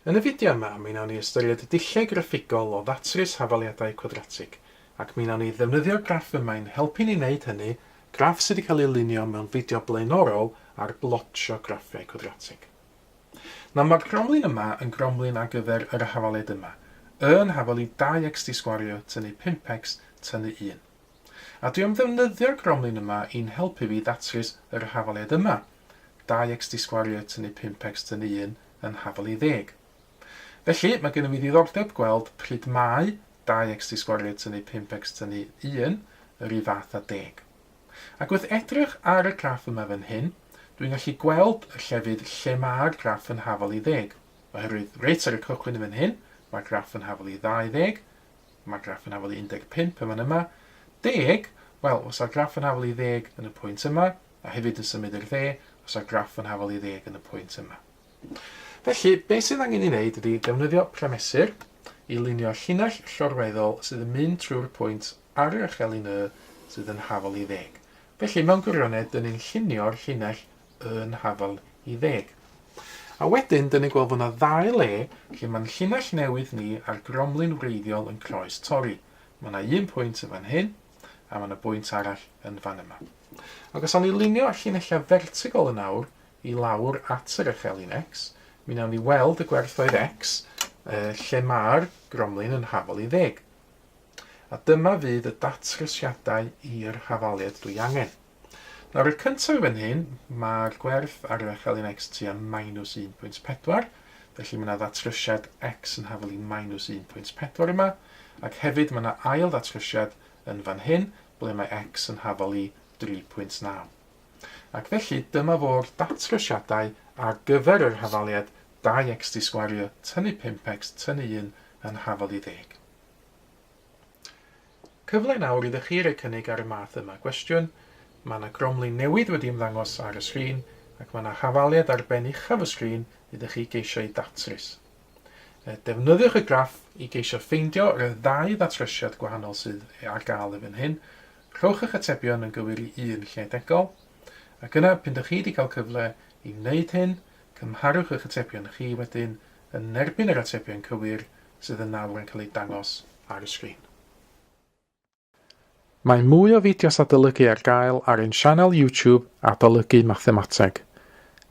Yn y fideo yma, mi wnawn ni ystyried y dulliau graffigol o ddatrys hafaliadau cwadratig, ac mi wnawn ni ddefnyddio graff yma'n helpu ni wneud hynny, graff sydd wedi cael ei lunio mewn fideo blaenorol ar blotio graffiau cwadratig. Nawr mae'r gromlin yma yn gromlin ar gyfer yr hafaliad yma, yn hafali 2x di sgwario tynnu 5x tynnu 1. A dwi am ddefnyddio'r gromlin yma i'n helpu fi ddatrys yr hafaliad yma, 2x di sgwario tynnu 5x tynnu 1 yn hafali 10. Felly, mae gennym fi ddiddordeb gweld pryd mae 2x di sgwario tynnu 5x tynnu 1 yr un fath â 10. Ac wrth edrych ar y graff yma fan hyn, dwi'n gallu gweld y llefydd lle mae'r graff yn hafal i 10. Oherwydd reit ar y cychwyn fan hyn, mae'r graff yn hafal i 20, mae'r graff yn hafal i 15 y fan yma. 10, wel, os yw'r graff yn hafal i 10 yn y pwynt yma, a hefyd yn symud i'r 10, os yw'r graff yn hafal i 10 yn y pwynt yma. Felly, beth sydd angen i wneud ydy defnyddio premesur i lunio llinell llorweddol sydd yn mynd trwy'r pwynt ar yr ychelin Y sydd yn hafal i 10. Felly, mewn gwirionedd, dyn ni'n llunio'r llinell yn hafal i 10. A wedyn, dyn ni'n gweld bod yna ddau le lle mae'r llinell newydd ni a'r gromlin wreiddiol yn croes torri. Mae yna un pwynt yn fan hyn, a mae yna bwynt arall yn fan yma. Ac os o'n i lunio llinellau vertigol yn awr i lawr at yr ychelin X, mi wnawn ni weld y gwerthoedd X lle mae'r gromlin yn hafal i 10. A dyma fydd y datrysiadau i'r hafaliad dwi angen. Nawr, y cyntaf fan hyn, mae'r gwerth ar y ychelin X tua minus 1.4, felly mae yna ddatrysiad X yn hafal i minus 1.4 yma, ac hefyd mae yna ail ddatrysiad yn fan hyn, ble mae X yn hafal i 3.9. Ac felly, dyma fo'r datrysiadau ar gyfer yr hafaliad 2x di sgwario tynnu 5x tynnu 1 yn hafal i 10. Cyfle nawr iddo chi roi cynnig ar y math yma gwestiwn. Mae yna gromlin newydd wedi ymddangos ar y sgrin, ac mae yna hafaliad ar ben uchaf y sgrin iddo chi geisio ei datrys. Defnyddiwch y graff i geisio ffeindio y ddau ddatrysiad gwahanol sydd ar gael yn hyn. Rhowch eich atebion yn gywir i un lledegol, ac yna, pan ydych chi wedi cael cyfle i wneud hyn, cymharwch eich atebion chi wedyn yn erbyn yr atebion cywir sydd yn nawr yn cael ei dangos ar y sgrin. Mae mwy o fideos adolygu ar gael ar ein sianel YouTube Adolygu Mathemateg.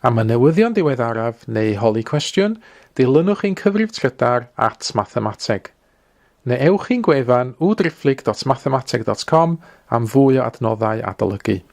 Am y newyddion diweddaraf neu holi cwestiwn, dilynwch ein cyfrif trydar @mathemateg. Neu ewch i'n gwefan www.mathemateg.com am fwy o adnoddau adolygu.